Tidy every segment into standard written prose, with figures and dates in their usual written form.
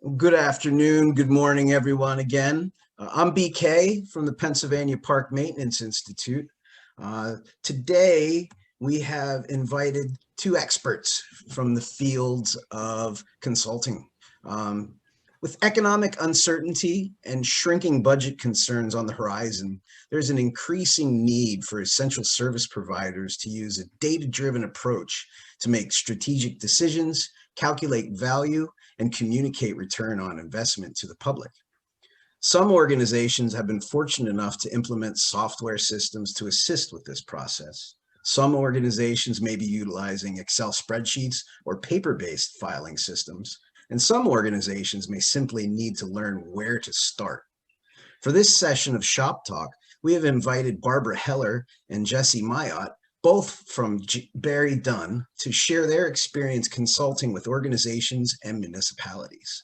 Good afternoon, good morning, everyone again. I'm BK from the Pennsylvania Park Maintenance Institute. Today, we have invited two experts from the fields of consulting. With economic uncertainty and shrinking budget concerns on the horizon, there's an increasing need for essential service providers to use a data-driven approach to make strategic decisions, calculate value, and communicate return on investment to the public. Some organizations have been fortunate enough to implement software systems to assist with this process. Some organizations may be utilizing Excel spreadsheets or paper-based filing systems, and some organizations may simply need to learn where to start. For this session of Shop Talk, we have invited Barbara Heller and Jesse Myott, both from BerryDunn, to share their experience consulting with organizations and municipalities.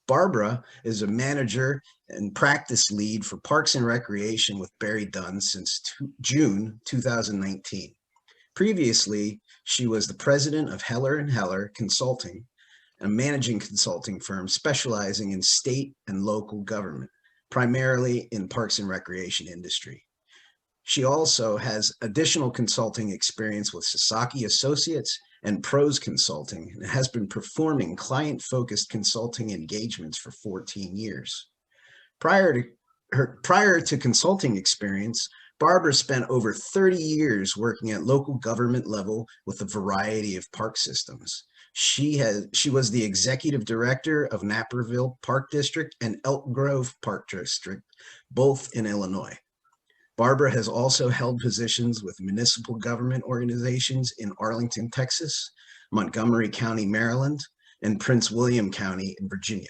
Barbara is a manager and practice lead for Parks and Recreation with BerryDunn since June 2019. Previously, she was the president of Heller & Heller Consulting, a managing consulting firm specializing in state and local government, primarily in parks and recreation industry. She also has additional consulting experience with Sasaki Associates and Pros Consulting and has been performing client-focused consulting engagements for 14 years. Prior to consulting experience, Barbara spent over 30 years working at local government level with a variety of park systems. She was the executive director of Naperville Park District and Elk Grove Park District, both in Illinois. Barbara has also held positions with municipal government organizations in Arlington, Texas, Montgomery County, Maryland, and Prince William County in Virginia.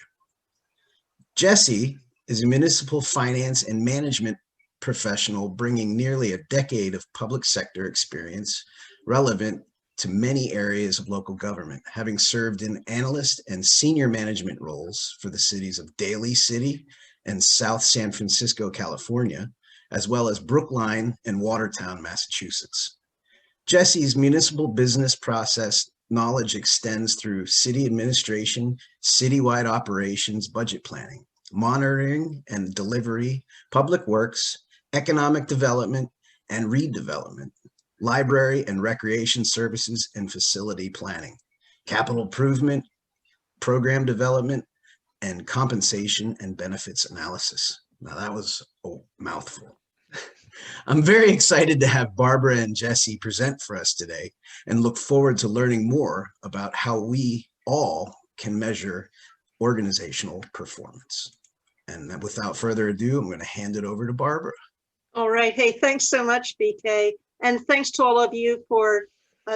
Jesse is a municipal finance and management professional bringing nearly a decade of public sector experience relevant to many areas of local government, having served in analyst and senior management roles for the cities of Daly City and South San Francisco, California, as well as Brookline and Watertown, Massachusetts. Jesse's municipal business process knowledge extends through city administration, citywide operations, budget planning, monitoring and delivery, public works, economic development and redevelopment, library and recreation services and facility planning, capital improvement, program development, and compensation and benefits analysis. Now that was a mouthful. I'm very excited to have Barbara and Jesse present for us today and look forward to learning more about how we all can measure organizational performance. And without further ado, I'm going to hand it over to Barbara. All right. Hey, thanks so much, BK. And thanks to all of you for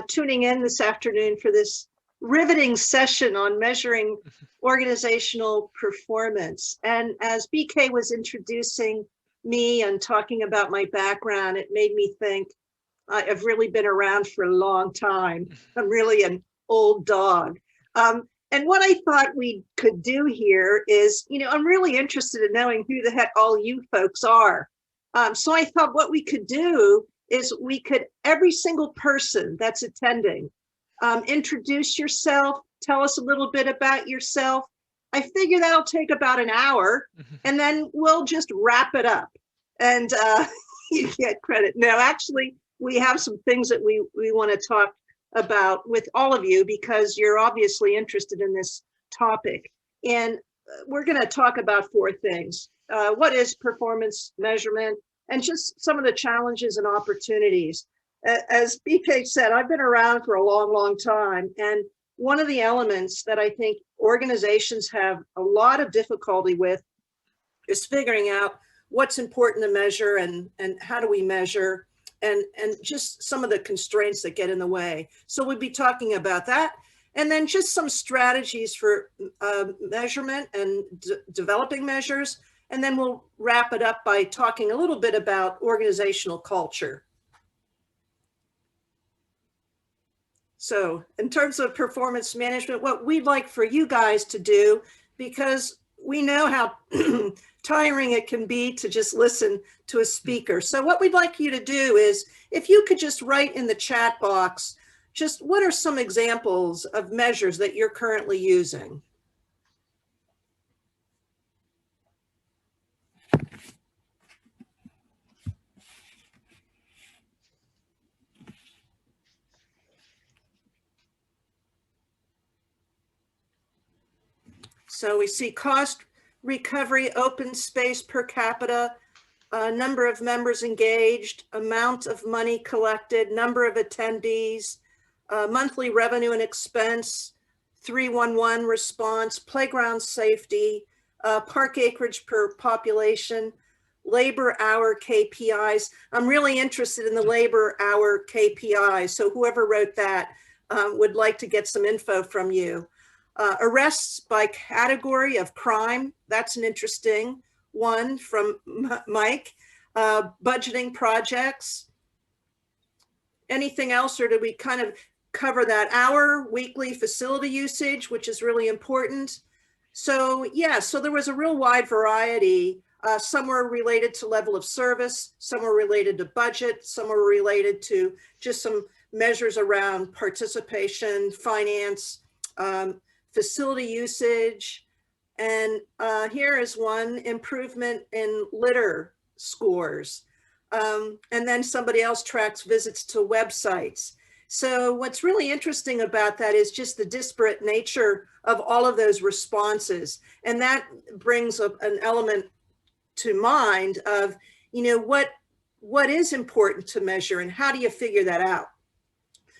tuning in this afternoon for this riveting session on measuring organizational performance. And as BK was introducing me and talking about my background, it made me think I've really been around for a long time. I'm really an old dog. And what I thought we could do here is, I'm really interested in knowing who the heck all you folks are. So I thought what we could do is every single person that's attending, introduce yourself, tell us a little bit about yourself. I figure that'll take about an hour and then we'll just wrap it up and you get credit. No, actually, we have some things that we want to talk about with all of you because you're obviously interested in this topic. And we're going to talk about four things. What is performance measurement and just some of the challenges and opportunities. As BK said, I've been around for a long, long time. And one of the elements that I think organizations have a lot of difficulty with is figuring out what's important to measure and how do we measure and just some of the constraints that get in the way. So we'll be talking about that. And then just some strategies for measurement and developing measures. And then we'll wrap it up by talking a little bit about organizational culture. So in terms of performance management, what we'd like for you guys to do, because we know how tiring it can be to just listen to a speaker. So what we'd like you to do is, if you could just write in the chat box, just what are some examples of measures that you're currently using? So we see cost recovery, open space per capita, number of members engaged, amount of money collected, number of attendees, monthly revenue and expense, 311 response, playground safety, park acreage per population, labor hour KPIs. I'm really interested in the labor hour KPIs. So whoever wrote that would like to get some info from you. Arrests by category of crime. That's an interesting one from Mike. Budgeting projects. Anything else, or did we kind of cover that? Hour, weekly facility usage, which is really important. So yeah, so there was a real wide variety. Some were related to level of service, some were related to budget, some were related to just some measures around participation, finance, facility usage. And here is one, improvement in litter scores. And then somebody else tracks visits to websites. So what's really interesting about that is just the disparate nature of all of those responses. And that brings up an element to mind of, you know, what is important to measure and how do you figure that out?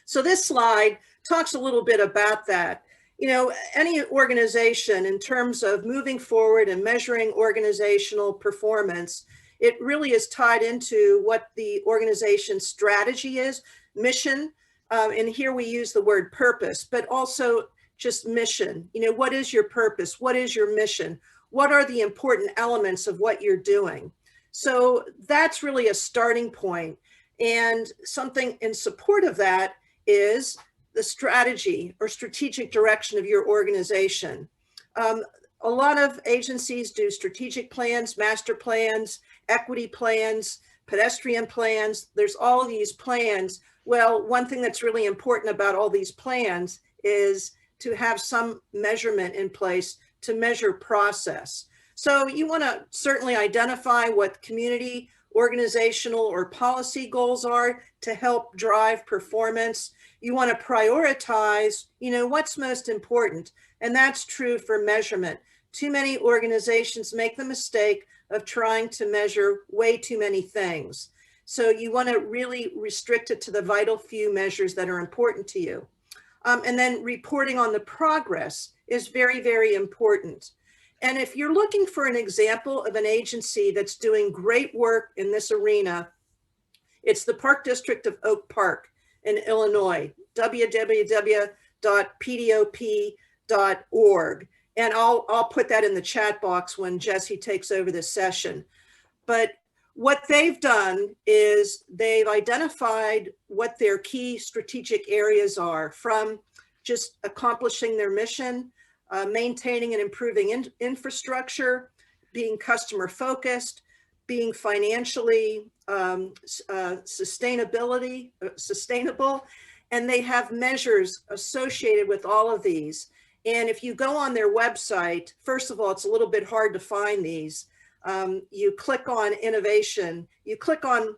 So this slide talks a little bit about that. You know, any organization in terms of moving forward and measuring organizational performance, it really is tied into what the organization's strategy is, mission, and here we use the word purpose, but also just mission. You know, what is your purpose? What is your mission? What are the important elements of what you're doing? So that's really a starting point. And something in support of that is the strategy or strategic direction of your organization. A lot of agencies do strategic plans, master plans, equity plans, pedestrian plans. There's all of these plans. Well, one thing that's really important about all these plans is to have some measurement in place to measure process. So you want to certainly identify what community, organizational, or policy goals are to help drive performance. You want to prioritize, you know, what's most important. And that's true for measurement. Too many organizations make the mistake of trying to measure way too many things. So you want to really restrict it to the vital few measures that are important to you. And then reporting on the progress is very, very important. And if you're looking for an example of an agency that's doing great work in this arena, it's the Park District of Oak Park in Illinois, www.pdop.org. And I'll put that in the chat box when Jesse takes over this session. But what they've done is they've identified what their key strategic areas are, from just accomplishing their mission, maintaining and improving infrastructure, being customer focused, being financially sustainable, and they have measures associated with all of these. And if you go on their website, first of all, it's a little bit hard to find these. You click on innovation, you click on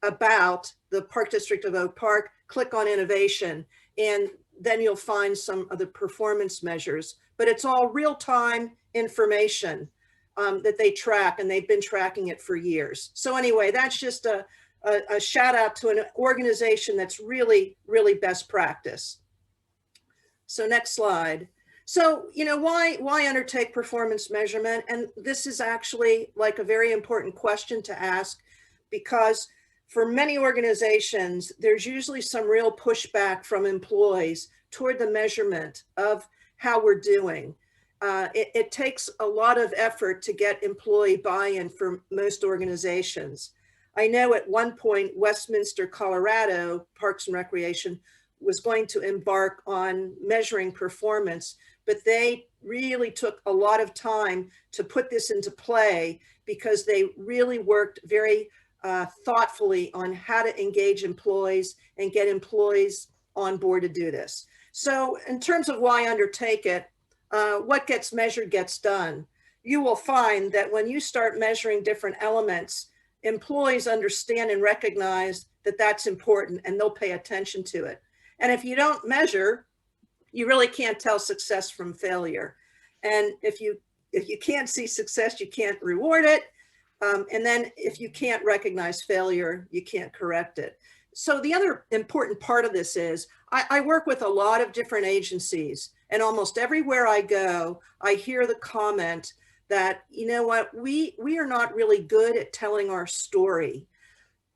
about the Park District of Oak Park, click on innovation, and then you'll find some of the performance measures. But it's all real-time information that they track, and they've been tracking it for years. So anyway, that's just a shout out to an organization that's really, really best practice. So next slide. So, you know, why undertake performance measurement? And this is actually like a very important question to ask, because for many organizations, there's usually some real pushback from employees toward the measurement of how we're doing. It takes a lot of effort to get employee buy-in for most organizations. I know at one point, Westminster, Colorado, Parks and Recreation was going to embark on measuring performance, but they really took a lot of time to put this into play because they really worked very thoughtfully on how to engage employees and get employees on board to do this. So in terms of why undertake it, what gets measured gets done. You will find that when you start measuring different elements, employees understand and recognize that that's important and they'll pay attention to it. And if you don't measure, you really can't tell success from failure. And if you can't see success, you can't reward it. And then if you can't recognize failure, you can't correct it. So the other important part of this is I work with a lot of different agencies, and almost everywhere I go, I hear the comment that, you know what, we are not really good at telling our story.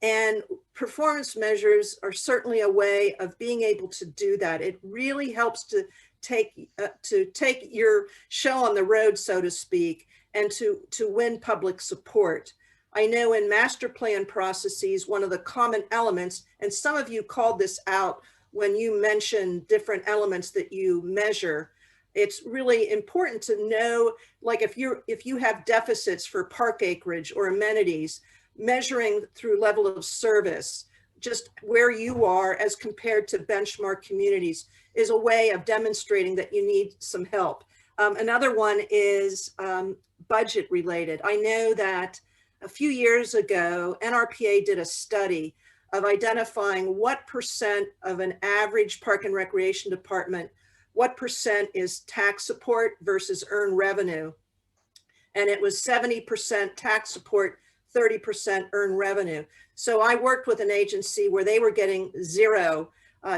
And performance measures are certainly a way of being able to do that. It really helps to take your show on the road, so to speak, and to win public support. I know in master plan processes, one of the common elements, and some of you called this out when you mentioned different elements that you measure, it's really important to know, like if you have deficits for park acreage or amenities, measuring through level of service, just where you are as compared to benchmark communities, is a way of demonstrating that you need some help. Another one is budget related. I know that a few years ago, Nrpa did a study of identifying what percent of an average park and recreation department, what percent is tax support versus earned revenue. And it was 70% tax support, 30% earned revenue. So I worked with an agency where they were getting zero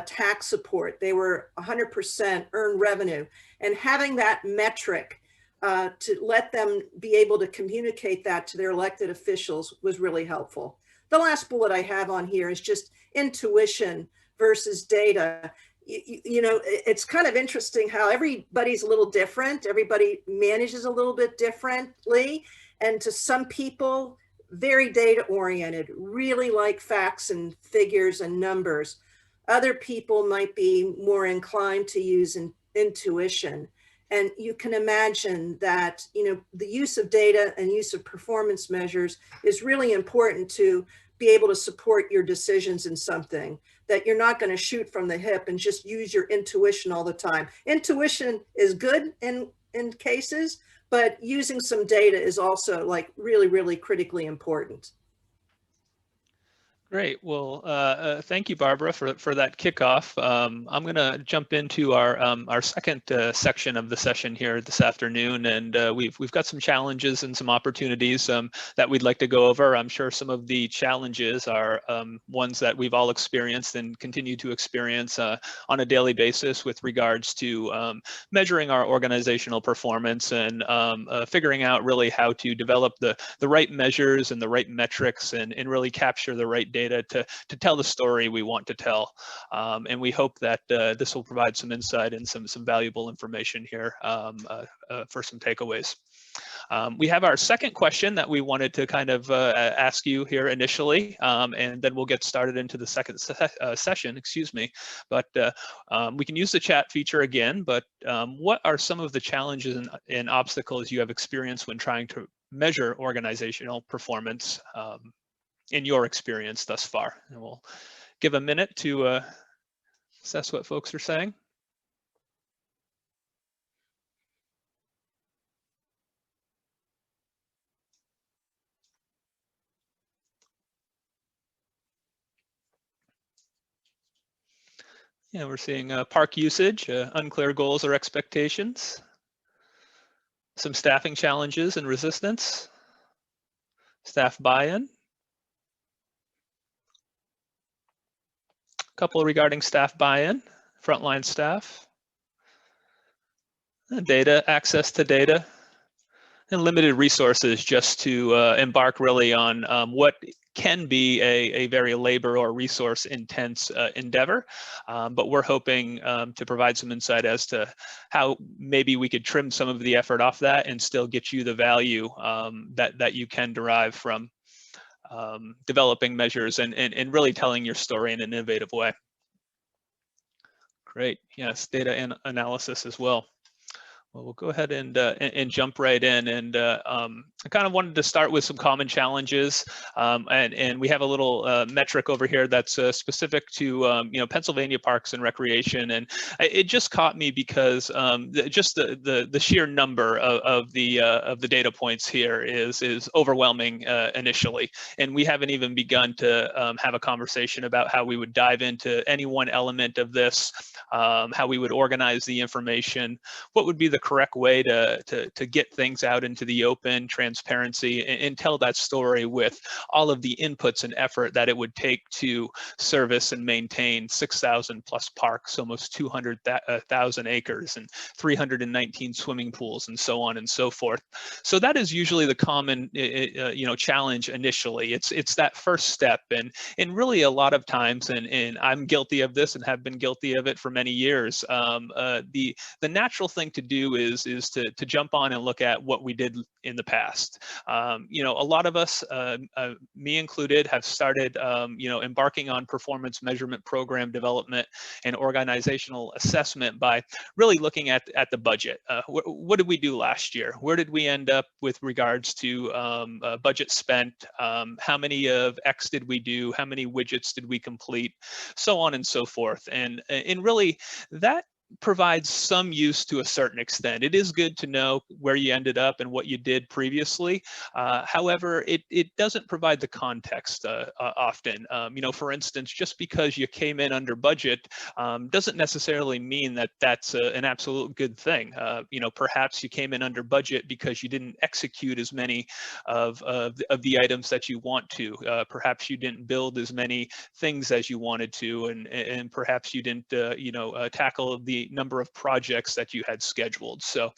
tax support. They were 100% earned revenue. And having that metric to let them be able to communicate that to their elected officials was really helpful. The last bullet I have on here is just intuition versus data. You know, it's kind of interesting how everybody's a little different. Everybody manages a little bit differently. And to some people, very data oriented, really like facts and figures and numbers. Other people might be more inclined to use intuition. And you can imagine that, you know, the use of data and use of performance measures is really important to be able to support your decisions in something, that you're not going to shoot from the hip and just use your intuition all the time. Intuition is good in cases, but using some data is also like really, really critically important. Great. Well, thank you, Barbara, for that kickoff. I'm going to jump into our second section of the session here this afternoon, and we've got some challenges and some opportunities that we'd like to go over. I'm sure some of the challenges are ones that we've all experienced and continue to experience on a daily basis with regards to measuring our organizational performance and figuring out really how to develop the right measures and the right metrics and really capture the right data to tell the story we want to tell. And we hope that this will provide some insight and some valuable information here for some takeaways. We have our second question that we wanted to kind of ask you here initially, and then we'll get started into the second session, excuse me. But we can use the chat feature again, but what are some of the challenges and obstacles you have experienced when trying to measure organizational performance in your experience thus far? And we'll give a minute to assess what folks are saying. Yeah, we're seeing park usage, unclear goals or expectations, some staffing challenges and resistance, staff buy-in, a couple regarding staff buy-in, frontline staff, data, access to data, and limited resources just to embark really on what can be a very labor or resource intense endeavor, but we're hoping to provide some insight as to how maybe we could trim some of the effort off that and still get you the value that you can derive from developing measures and really telling your story in an innovative way. Great, yes, data and analysis as well. Well, we'll go ahead and jump right in, and I kind of wanted to start with some common challenges, and we have a little metric over here that's specific to you know, Pennsylvania Parks and Recreation, and it just caught me because just the sheer number of the data points here is overwhelming initially, and we haven't even begun to have a conversation about how we would dive into any one element of this, how we would organize the information, what would be the correct way to get things out into the open, transparency, and tell that story with all of the inputs and effort that it would take to service and maintain 6,000 plus parks, almost 200,000 acres, and 319 swimming pools, and so on and so forth. So that is usually the common challenge initially. It's that first step, and really a lot of times, and I'm guilty of this and have been guilty of it for many years. The natural thing to do is to jump on and look at what we did in the past. A lot of us, me included, have started embarking on performance measurement program development and organizational assessment by really looking at the budget. What did we do last year? Where did we end up with regards to budget spent? How many of X did we do? How many widgets did we complete? So on and so forth. And really that provides some use to a certain extent. It is good to know where you ended up and what you did previously. However, it doesn't provide the context often. For instance, just because you came in under budget doesn't necessarily mean that that's an absolute good thing. Perhaps you came in under budget because you didn't execute as many of the items that you want to. Perhaps you didn't build as many things as you wanted to, and perhaps you didn't tackle the number of projects that you had scheduled. So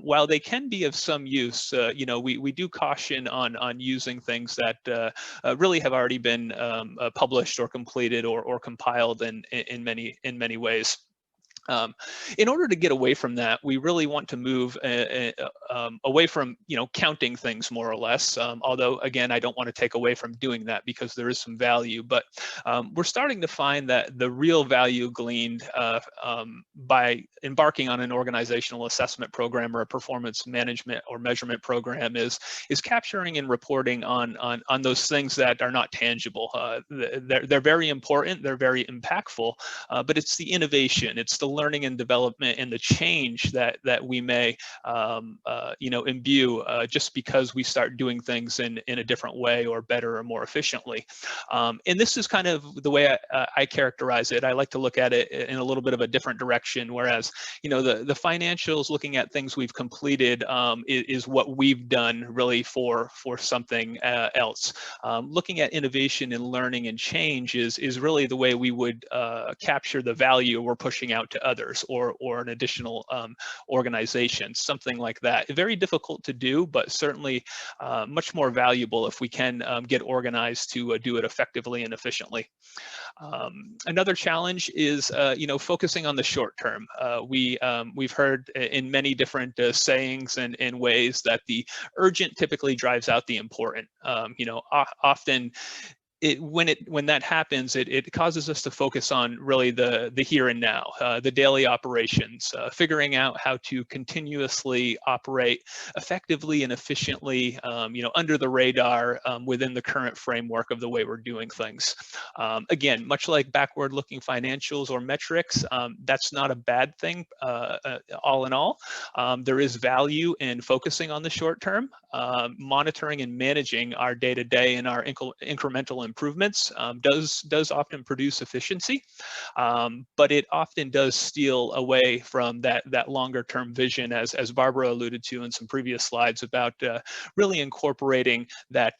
while they can be of some use, we do caution on using things that really have already been published or completed or compiled in many ways. In order to get away from that, we really want to move away from counting things more or less. Although again, I don't want to take away from doing that because there is some value. But we're starting to find that the real value gleaned by embarking on an organizational assessment program or a performance management or measurement program is capturing and reporting on those things that are not tangible. They're very important. They're very impactful. But it's the innovation. It's the learning and development and the change that we may imbue just because we start doing things in a different way or better or more efficiently. And this is kind of the way I characterize it. I like to look at it in a little bit of a different direction, whereas the financials, looking at things we've completed, is what we've done really for something else. Looking at innovation and learning and change is really the way we would capture the value we're pushing out to others or an additional organization, something like that. Very difficult to do, but certainly much more valuable if we can get organized to do it effectively and efficiently. Another challenge is focusing on the short term. We've heard in many different sayings and ways that the urgent typically drives out the important. Often when that happens, it causes us to focus on really the here and now, the daily operations, figuring out how to continuously operate effectively and efficiently, under the radar within the current framework of the way we're doing things. Again, much like backward-looking financials or metrics, that's not a bad thing. All in all, there is value in focusing on the short term, monitoring and managing our day-to-day and our incremental improvements does often produce efficiency, but it often does steal away from that longer term vision, as Barbara alluded to in some previous slides, about really incorporating that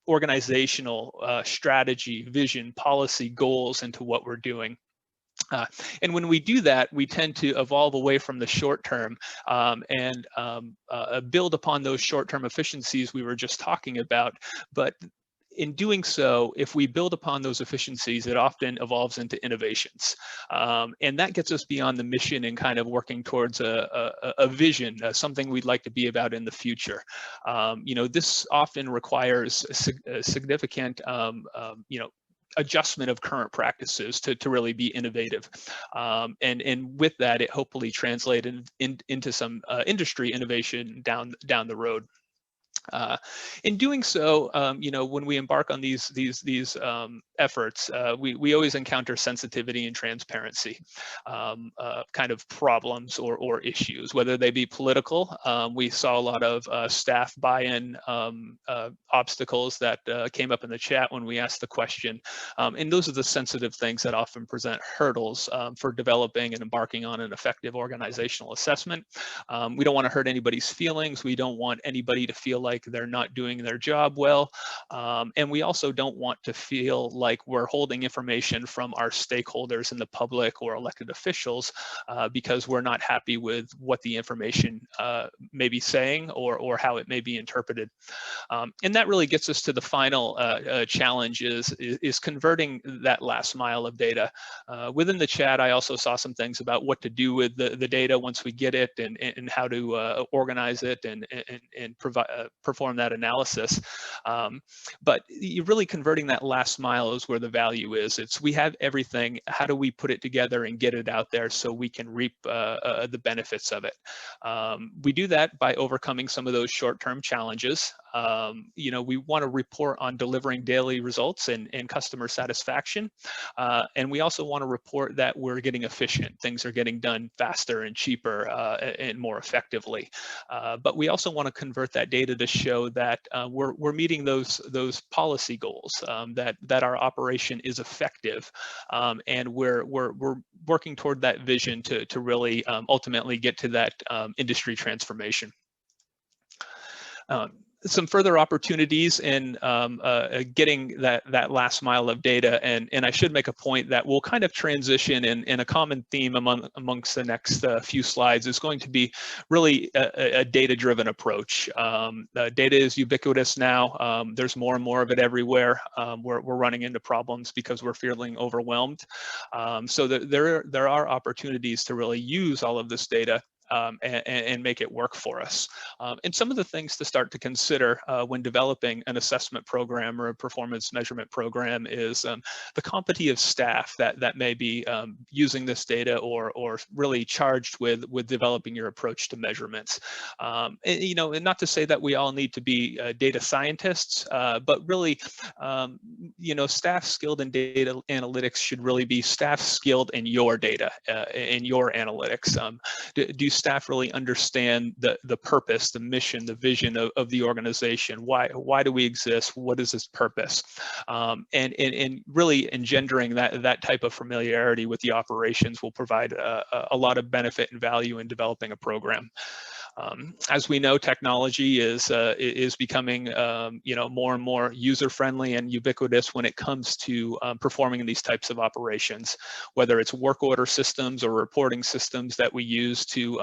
organizational strategy, vision, policy, goals into what we're doing. And when we do that, we tend to evolve away from the short term and build upon those short-term efficiencies we were just talking about. But in doing so, if we build upon those efficiencies, it often evolves into innovations. And that gets us beyond the mission and kind of working towards a vision, something we'd like to be about in the future. This often requires a significant adjustment of current practices to really be innovative. And with that, it hopefully translated into some industry innovation down the road. In doing so, you know, when we embark on these efforts, we always encounter sensitivity and transparency kind of problems or issues, whether they be political. We saw a lot of staff buy-in obstacles that came up in the chat when we asked the question, and those are the sensitive things that often present hurdles for developing and embarking on an effective organizational assessment. We don't want to hurt anybody's feelings. We don't want anybody to feel like they're not doing their job well. And we also don't want to feel like we're holding information from our stakeholders in the public or elected officials because we're not happy with what the information may be saying or how it may be interpreted. And that really gets us to the final challenge is converting that last mile of data. Within the chat, I also saw some things about what to do with the data once we get it and how to organize it and perform that analysis. But you're really converting that last mile is where the value is. It's we have everything. How do we put it together and get it out there so we can reap the benefits of it? We do that by overcoming some of those short-term challenges. You know, we want to report on delivering daily results and customer satisfaction. And we also want to report that we're getting efficient. Things are getting done faster and cheaper and more effectively. But we also want to convert that data to show that we're meeting those policy goals, that our operation is effective, and we're working toward that vision to really ultimately get to that industry transformation. Some further opportunities in getting that last mile of data, and I should make a point that we'll kind of transition in a common theme amongst the next few slides is going to be really a data-driven approach. Data is ubiquitous now. There's more and more of it everywhere. We're running into problems because we're feeling overwhelmed. So there are opportunities to really use all of this data and make it work for us. And some of the things to start to consider when developing an assessment program or a performance measurement program is the competence of staff that may be using this data or really charged with developing your approach to measurements. And, you know, and not to say that we all need to be data scientists, but really, you know, staff skilled in data analytics should really be staff skilled in your data, in your analytics. Do staff really understand the purpose, the mission, the vision of the organization? Why do we exist? What is its purpose? And really engendering that type of familiarity with the operations will provide a lot of benefit and value in developing a program. As we know, technology is becoming you know, more and more user-friendly and ubiquitous when it comes to performing these types of operations, whether it's work order systems or reporting systems that we use to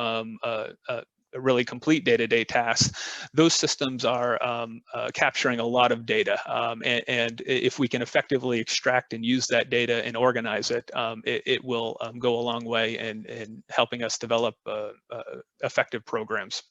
really complete day-to-day tasks. Those systems are capturing a lot of data, and if we can effectively extract and use that data and organize it, it will go a long way in helping us develop effective programs.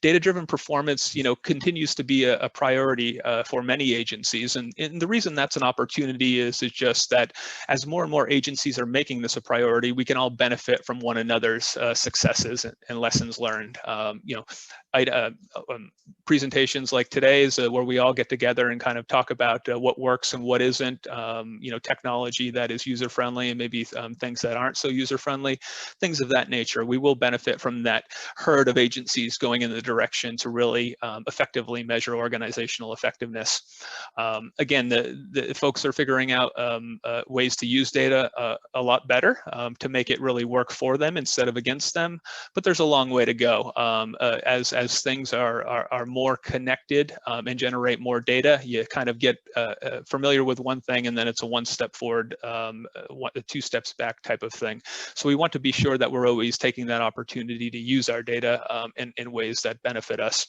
Data-driven performance, you know, continues to be a priority for many agencies, and the reason that's an opportunity is just that as more and more agencies are making this a priority, we can all benefit from one another's successes and lessons learned. You know, presentations like today's where we all get together and kind of talk about what works and what isn't. You know, technology that is user-friendly and maybe things that aren't so user-friendly, things of that nature. We will benefit from that herd of agencies going in the direction to really effectively measure organizational effectiveness. Again, the folks are figuring out ways to use data a lot better to make it really work for them instead of against them, but there's a long way to go. As things are more connected and generate more data, you kind of get familiar with one thing and then it's a one step forward, two steps back type of thing. So we want to be sure that we're always taking that opportunity to use our data in ways that benefit us.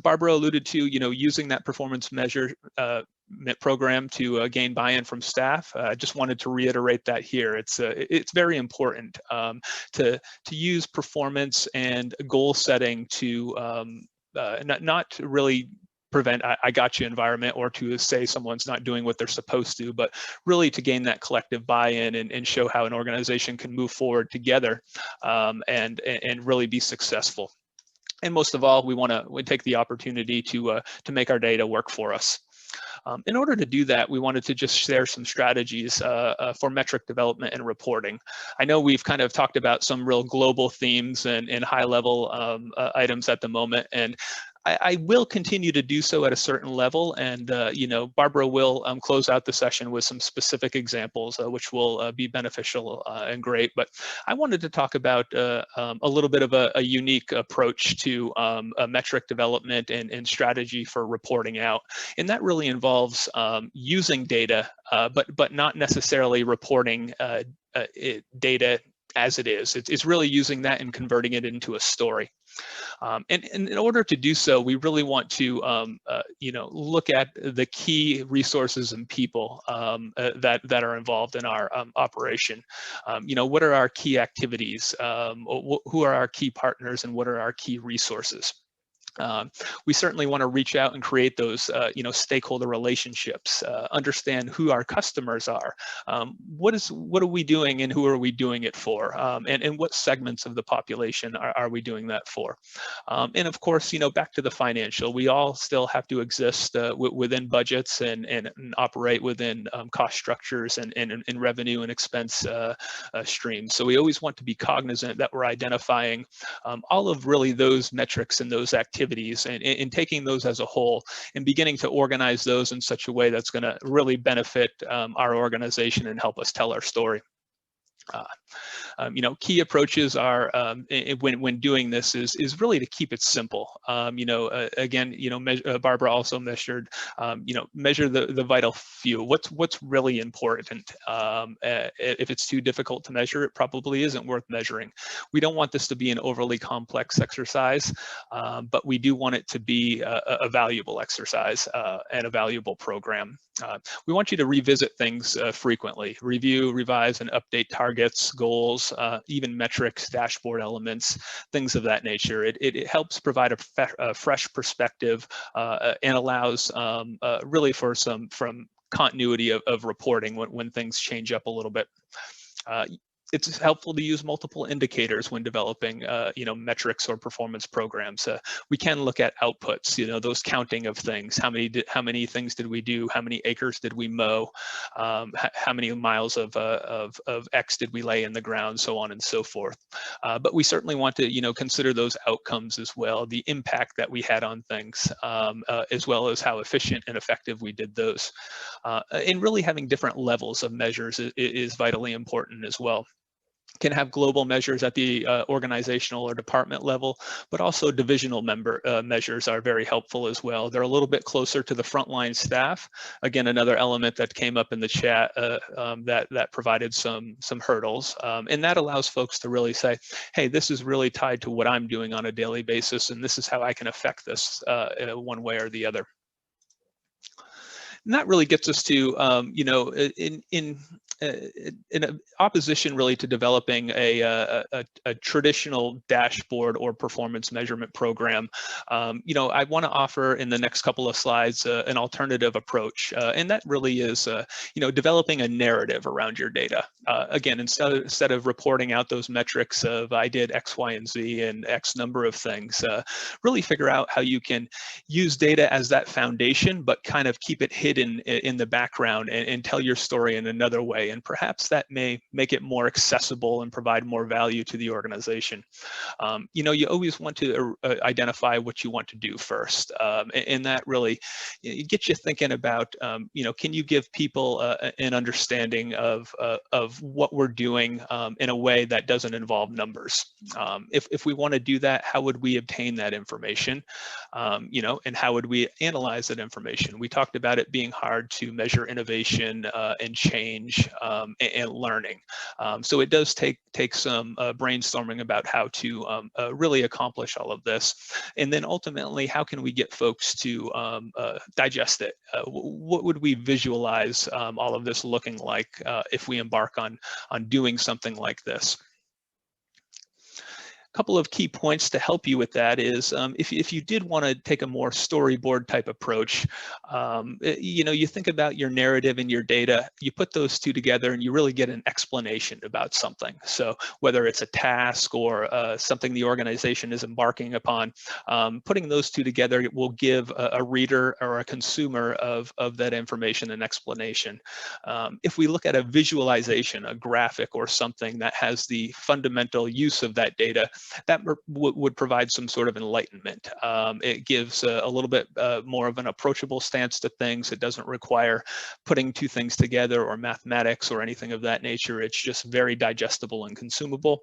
Barbara alluded to, you know, using that performance measure program to gain buy-in from staff. I just wanted to reiterate that here. It's very important to use performance and goal setting to not really prevent I got you environment or to say someone's not doing what they're supposed to, but really to gain that collective buy-in and show how an organization can move forward together and really be successful. And most of all, we take the opportunity to make our data work for us. In order to do that, we wanted to just share some strategies for metric development and reporting. I know we've kind of talked about some real global themes and high-level items at the moment, and I will continue to do so at a certain level, and you know, Barbara will close out the session with some specific examples, which will be beneficial and great. But I wanted to talk about a little bit of a unique approach to a metric development and strategy for reporting out, and that really involves using data, but not necessarily reporting data as it is. It's really using that and converting it into a story. And in order to do so, we really want to, you know, look at the key resources and people that are involved in our operation. You know, what are our key activities? Who are our key partners, and what are our key resources? We certainly want to reach out and create those, you know, stakeholder relationships, understand who our customers are, what are we doing and who are we doing it for, and what segments of the population are we doing that for? And of course, you know, back to the financial, we all still have to exist within budgets and operate within cost structures and revenue and expense streams. So we always want to be cognizant that we're identifying all of really those metrics and those activities, and taking those as a whole and beginning to organize those in such a way that's going to really benefit our organization and help us tell our story. You know, key approaches are when doing this is really to keep it simple. You know, again, you know, Barbara also measured, you know, measure the vital few. What's really important. If it's too difficult to measure, it probably isn't worth measuring. We don't want this to be an overly complex exercise, but we do want it to be a valuable exercise and a valuable program. We want you to revisit things frequently, review, revise, and update targets, goals, even metrics, dashboard elements, things of that nature. It helps provide a fresh perspective and allows really for some continuity of reporting when things change up a little bit. It's helpful to use multiple indicators when developing, you know, metrics or performance programs. We can look at outputs, you know, those counting of things. How many things did we do? How many acres did we mow? How many miles of X did we lay in the ground? So on and so forth. But we certainly want to, you know, consider those outcomes as well, the impact that we had on things, as well as how efficient and effective we did those. And really having different levels of measures is vitally important as well. Can have global measures at the organizational or department level, but also divisional measures are very helpful as well. They're a little bit closer to the frontline staff. Again, another element that came up in the chat that provided some hurdles, and that allows folks to really say, hey, this is really tied to what I'm doing on a daily basis, and this is how I can affect this one way or the other. And that really gets us to, you know, in opposition really to developing a traditional dashboard or performance measurement program. You know, I want to offer in the next couple of slides an alternative approach, and that really is, you know, developing a narrative around your data. Again, instead of reporting out those metrics of I did X, Y, and Z and X number of things, really figure out how you can use data as that foundation, but kind of keep it hidden in the background and tell your story in another way. And perhaps that may make it more accessible and provide more value to the organization. You know, you always want to identify what you want to do first. And that really gets you thinking about, you know, can you give people an understanding of what we're doing in a way that doesn't involve numbers? If we want to do that, how would we obtain that information? You know, and how would we analyze that information? We talked about it being hard to measure innovation and change and learning. So it does take some brainstorming about how to really accomplish all of this. And then ultimately, how can we get folks to digest it? What would we visualize all of this looking like if we embark on doing something like this? couple of key points to help you with that is if you did want to take a more storyboard type approach, you think about your narrative and your data, you put those two together and you really get an explanation about something. So whether it's a task or something the organization is embarking upon, putting those two together, it will give a reader or a consumer of that information an explanation. If we look at a visualization, a graphic or something that has the fundamental use of that data, that would provide some sort of enlightenment. It gives a little bit more of an approachable stance to things. It doesn't require putting two things together or mathematics or anything of that nature. It's just very digestible and consumable.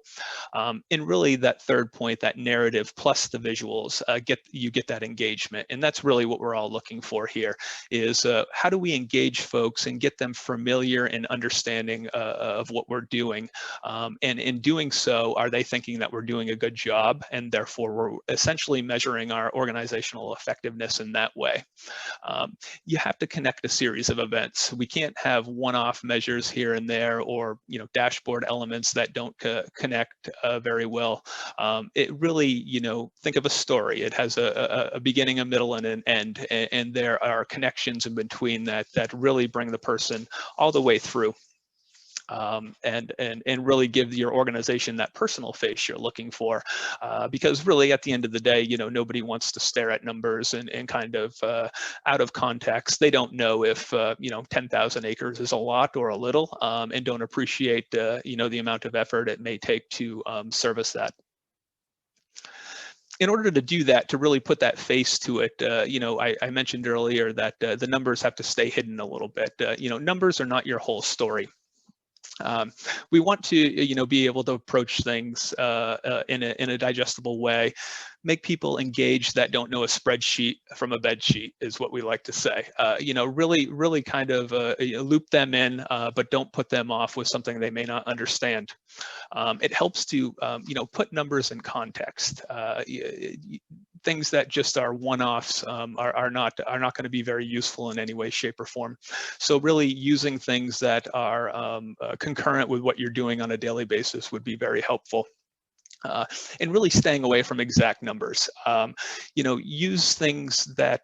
And really that third point, that narrative plus the visuals, you get that engagement. And that's really what we're all looking for here is how do we engage folks and get them familiar and understanding of what we're doing. And in doing so, are they thinking that we're doing a good job, and therefore we're essentially measuring our organizational effectiveness in that way. You have to connect a series of events. We can't have one-off measures here and there, or dashboard elements that don't connect very well. It really, think of a story. It has a beginning, a middle, and an end, and there are connections in between that really bring the person all the way through. And really give your organization that personal face you're looking for, because really at the end of the day, nobody wants to stare at numbers and kind of out of context. They don't know if 10,000 acres is a lot or a little, and don't appreciate the amount of effort it may take to service that. In order to do that, to really put that face to it, I mentioned earlier that the numbers have to stay hidden a little bit. Numbers are not your whole story. We want to, be able to approach things in a digestible way, make people engaged that don't know a spreadsheet from a bed sheet, is what we like to say. Really kind of loop them in, but don't put them off with something they may not understand. It helps to, put numbers in context. Things that just are one-offs are not going to be very useful in any way, shape, or form. So really using things that are concurrent with what you're doing on a daily basis would be very helpful. And really staying away from exact numbers. Use things that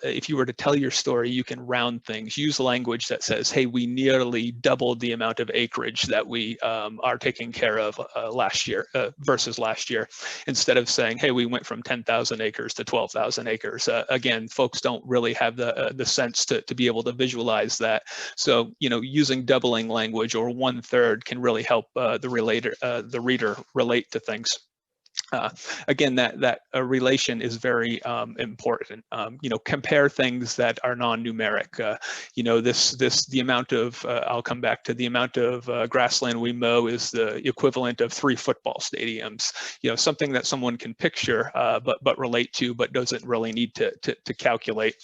if you were to tell your story, you can round things. Use language that says, hey, we nearly doubled the amount of acreage that we are taking care of last year versus last year, instead of saying, hey, we went from 10,000 acres to 12,000 acres. Again, folks don't really have the sense to be able to visualize that. So, using doubling language or 1/3 can really help the reader relate to things. Again, that relation is very important. Compare things that are non-numeric. The amount of I'll come back to the amount of grassland we mow is the equivalent of 3 football stadiums. Something that someone can picture, but relate to, but doesn't really need to calculate.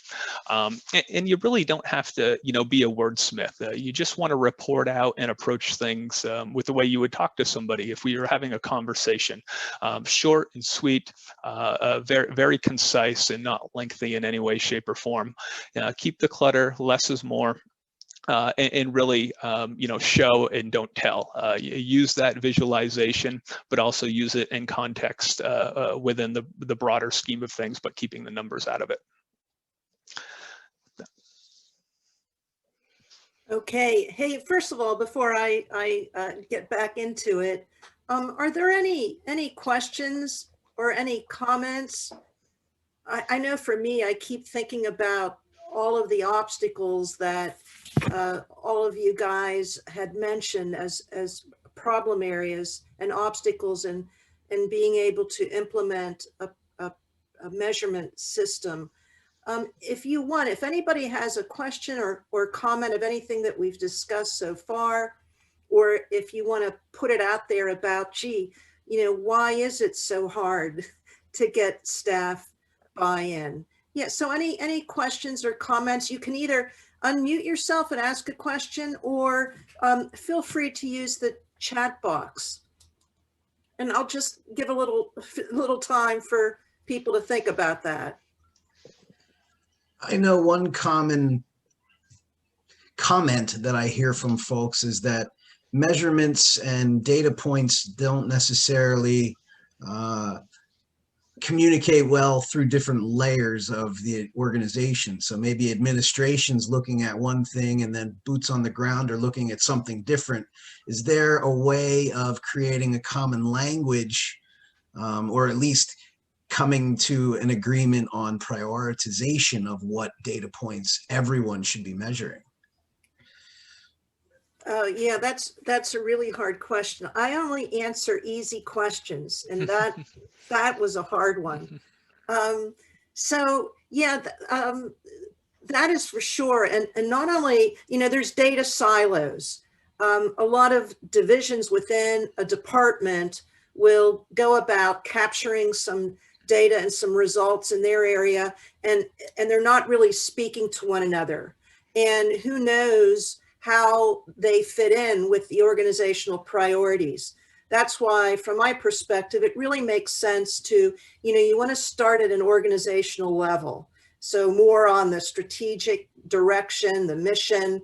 And you really don't have to, be a wordsmith. You just want to report out and approach things with the way you would talk to somebody if we were having a conversation. Short and sweet, very, very concise, and not lengthy in any way, shape, or form. Keep the clutter, less is more. And really, show and don't tell. Use that visualization, but also use it in context within the broader scheme of things, but keeping the numbers out of it. Okay. Hey, first of all, before I get back into it, are there any questions or any comments? I know for me, I keep thinking about all of the obstacles that all of you guys had mentioned as problem areas and obstacles in being able to implement a measurement system. If anybody has a question or comment of anything that we've discussed so far, or if you want to put it out there about, gee, why is it so hard to get staff buy-in? Yeah, so any questions or comments, you can either unmute yourself and ask a question, or feel free to use the chat box. And I'll just give a little time for people to think about that. I know one common comment that I hear from folks is that measurements and data points don't necessarily communicate well through different layers of the organization. So maybe administration's looking at one thing and then boots on the ground are looking at something different. Is there a way of creating a common language, or at least coming to an agreement on prioritization of what data points everyone should be measuring? Yeah, that's a really hard question. I only answer easy questions, and that was a hard one. So yeah, that is for sure. And not only, there's data silos. A lot of divisions within a department will go about capturing some data and some results in their area, and they're not really speaking to one another. And who knows how they fit in with the organizational priorities. That's why, from my perspective, it really makes sense to, you want to start at an organizational level. So more on the strategic direction, the mission,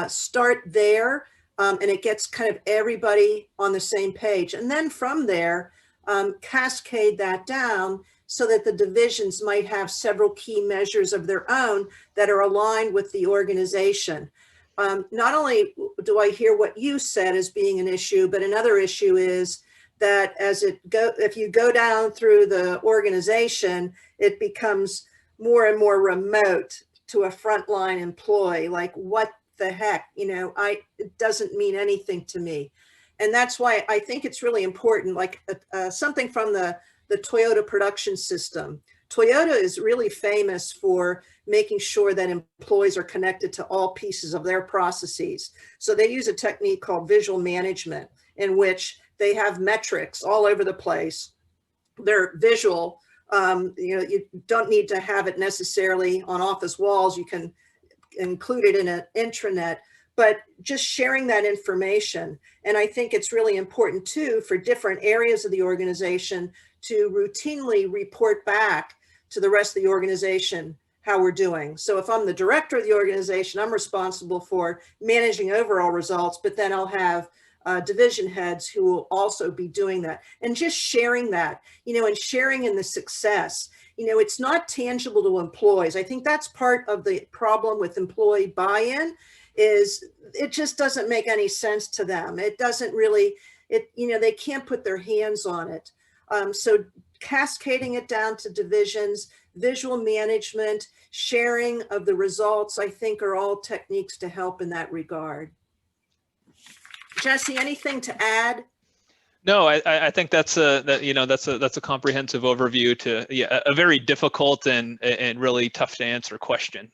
start there, and it gets kind of everybody on the same page. And then from there, cascade that down so that the divisions might have several key measures of their own that are aligned with the organization. Not only do I hear what you said as being an issue, but another issue is that if you go down through the organization, it becomes more and more remote to a frontline employee. Like, what the heck, it doesn't mean anything to me. And that's why I think it's really important, like something from the Toyota production system. Toyota is really famous for making sure that employees are connected to all pieces of their processes. So they use a technique called visual management, in which they have metrics all over the place. They're visual. You don't need to have it necessarily on office walls. You can include it in an intranet, but just sharing that information. And I think it's really important too for different areas of the organization to routinely report back to the rest of the organization how we're doing. So if I'm the director of the organization, I'm responsible for managing overall results, but then I'll have division heads who will also be doing that, and just sharing that, and sharing in the success. It's not tangible to employees. I think that's part of the problem with employee buy-in, is it just doesn't make any sense to them. It doesn't really, they can't put their hands on it. So cascading it down to divisions, visual management, sharing of the results, I think are all techniques to help in that regard. Jesse, anything to add? No, I think that's a comprehensive overview to a very difficult and really tough to answer question.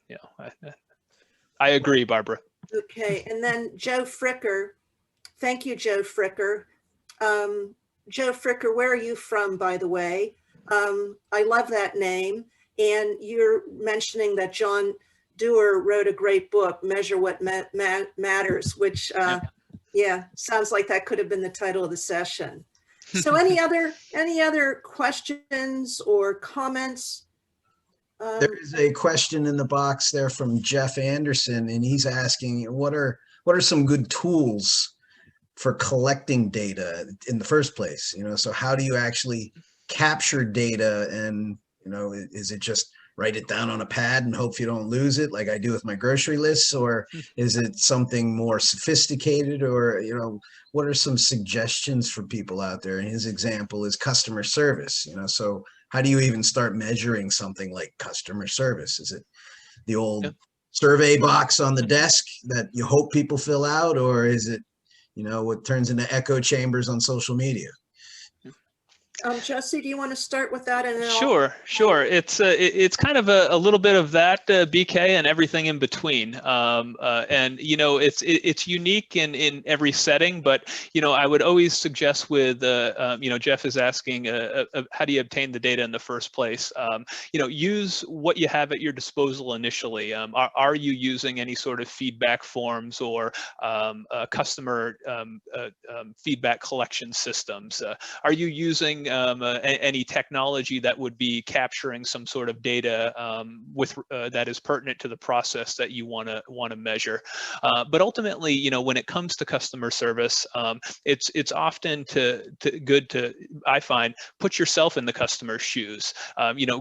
I agree, Barbara. Okay, and then Joe Fricker. Thank you, Joe Fricker. Joe Fricker, where are you from, by the way? I love that name. And you're mentioning that John Dewar wrote a great book, Measure What Matters, which, yeah, sounds like that could have been the title of the session. So any other questions or comments? There is a question in the box there from Jeff Anderson, and he's asking, what are some good tools for collecting data in the first place? So how do you actually capture data? And is it just write it down on a pad and hope you don't lose it like I do with my grocery lists? Or is it something more sophisticated? Or, what are some suggestions for people out there? And his example is customer service, so how do you even start measuring something like customer service? Is it the old survey box on the desk that you hope people fill out? Or is it, what turns into echo chambers on social media? Jesse, do you want to start with that? And then Sure. It's kind of a little bit of that, BK, and everything in between. And it's unique in every setting, but I would always suggest with Jeff is asking, how do you obtain the data in the first place? Use what you have at your disposal initially. Are you using any sort of feedback forms or customer feedback collection systems? Are you using using any technology that would be capturing some sort of data that is pertinent to the process that you want to measure. But ultimately, when it comes to customer service, it's often good to, I find, put yourself in the customer's shoes.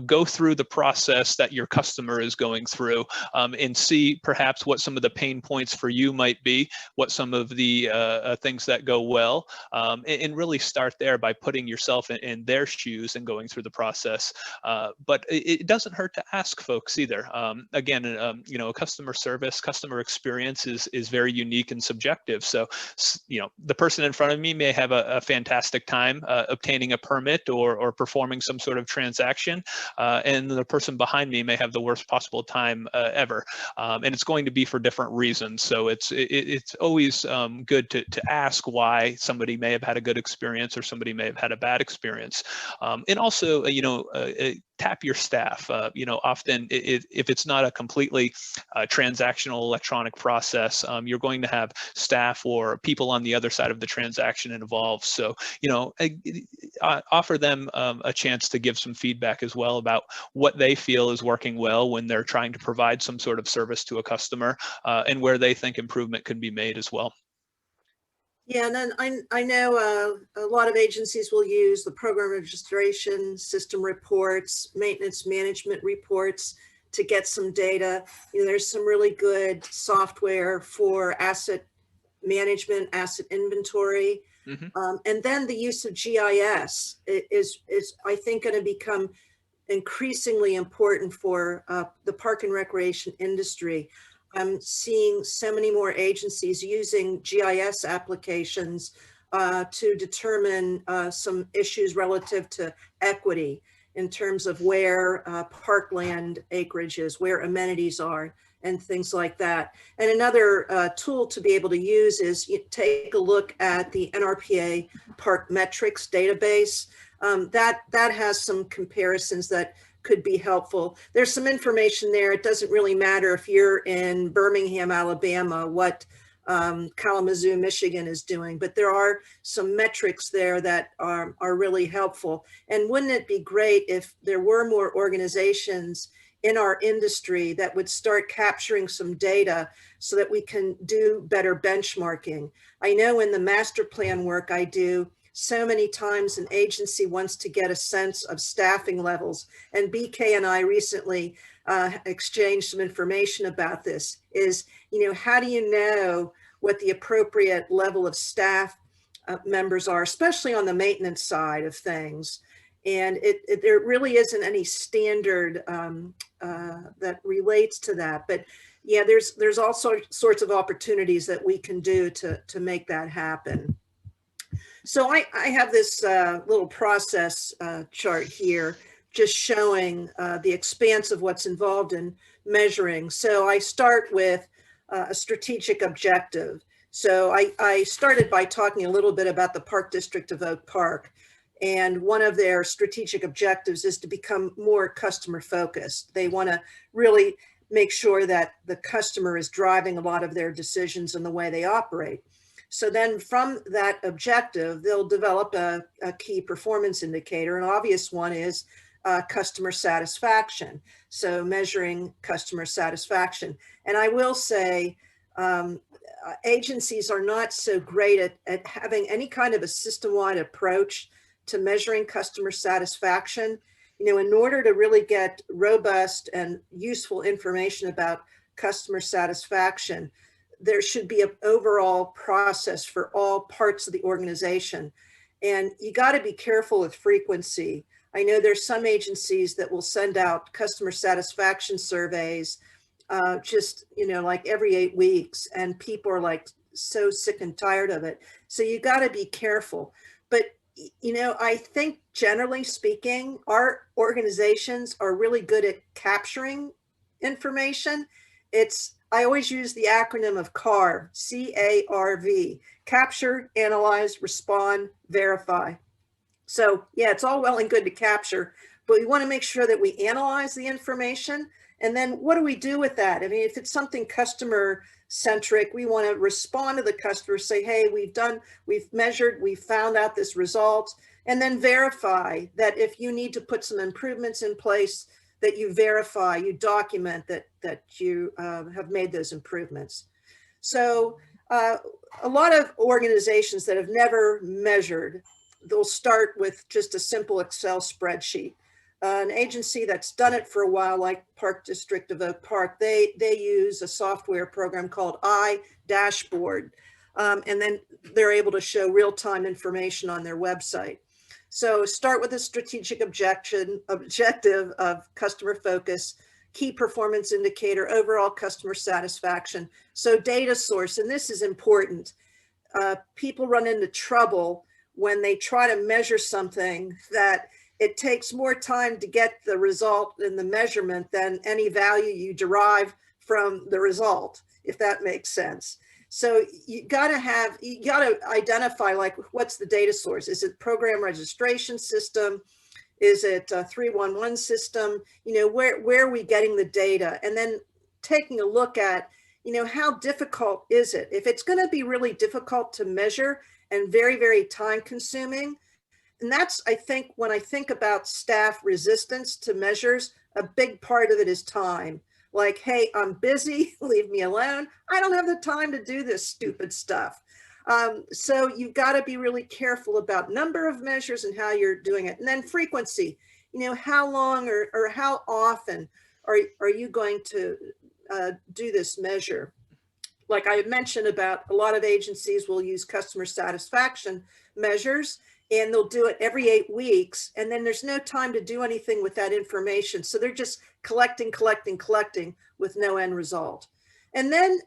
Go through the process that your customer is going through, and see perhaps what some of the pain points for you might be, what some of the things that go well, and really start there by putting yourself in their shoes and going through the process. But it doesn't hurt to ask folks either. Again, customer service, customer experience is very unique and subjective. So, the person in front of me may have a fantastic time obtaining a permit or performing some sort of transaction, and the person behind me may have the worst possible time ever. And it's going to be for different reasons. So it's always good to ask why somebody may have had a good experience or somebody may have had a bad experience. And also, tap your staff. Often if it's not a completely transactional electronic process, you're going to have staff or people on the other side of the transaction involved. So, offer them a chance to give some feedback as well about what they feel is working well when they're trying to provide some sort of service to a customer, and where they think improvement can be made as well. Yeah, and then I know a lot of agencies will use the program registration system reports, maintenance management reports to get some data. There's some really good software for asset management, asset inventory. Mm-hmm. And then the use of GIS is I think, going to become increasingly important for the park and recreation industry. I'm seeing so many more agencies using GIS applications to determine some issues relative to equity in terms of where parkland acreage is, where amenities are, and things like that. And another tool to be able to use is take a look at the Nrpa Park Metrics database. That has some comparisons that could be helpful. There's some information there. It doesn't really matter if you're in Birmingham, Alabama, what Kalamazoo, Michigan is doing, but there are some metrics there that are really helpful. And wouldn't it be great if there were more organizations in our industry that would start capturing some data so that we can do better benchmarking? I know in the master plan work I do, so many times an agency wants to get a sense of staffing levels, and BK and I recently exchanged some information about this. Is, how do you know what the appropriate level of staff members are, especially on the maintenance side of things? And there really isn't any standard that relates to that. But yeah, there's all sorts of opportunities that we can do to make that happen. So I have this little process chart here, just showing the expanse of what's involved in measuring. So I start with a strategic objective. So I started by talking a little bit about the Park District of Oak Park. And one of their strategic objectives is to become more customer focused. They want to really make sure that the customer is driving a lot of their decisions and the way they operate. So then from that objective, they'll develop a key performance indicator. An obvious one is customer satisfaction. So measuring customer satisfaction. And I will say, agencies are not so great at having any kind of a system-wide approach to measuring customer satisfaction. In order to really get robust and useful information about customer satisfaction, there should be an overall process for all parts of the organization. And you got to be careful with frequency. I know there's some agencies that will send out customer satisfaction surveys just, like every 8 weeks, and people are like so sick and tired of it. So you got to be careful. But, I think generally speaking, our organizations are really good at capturing information. I always use the acronym of CARV, C-A-R-V, capture, analyze, respond, verify. So yeah, it's all well and good to capture, but we want to make sure that we analyze the information. And then what do we do with that? I mean, if it's something customer centric, we want to respond to the customer, say, hey, we've measured, we've found out this result. And then verify that if you need to put some improvements in place, that you verify, you document that you have made those improvements. So a lot of organizations that have never measured, they'll start with just a simple Excel spreadsheet. An agency that's done it for a while, like Park District of Oak Park, they use a software program called iDashboard, and then they're able to show real-time information on their website. So start with a strategic objective of customer focus, key performance indicator, overall customer satisfaction. So data source, and this is important. People run into trouble when they try to measure something that it takes more time to get the result in the measurement than any value you derive from the result, if that makes sense. So you gotta identify, like, what's the data source? Is it program registration system? Is it a 311 system? You know, where are we getting the data? And then taking a look at, you know, how difficult is it? If it's gonna be really difficult to measure and very, very time consuming, and that's, I think, when I think about staff resistance to measures, a big part of it is time. Like, hey, I'm busy, leave me alone. I don't have the time to do this stupid stuff. So you've got to be really careful about number of measures and how you're doing it. And then frequency, you know, how long or how often are you going to do this measure? Like I mentioned about a lot of agencies will use customer satisfaction measures, and they'll do it every 8 weeks. And then there's no time to do anything with that information. So they're just collecting with no end result. And then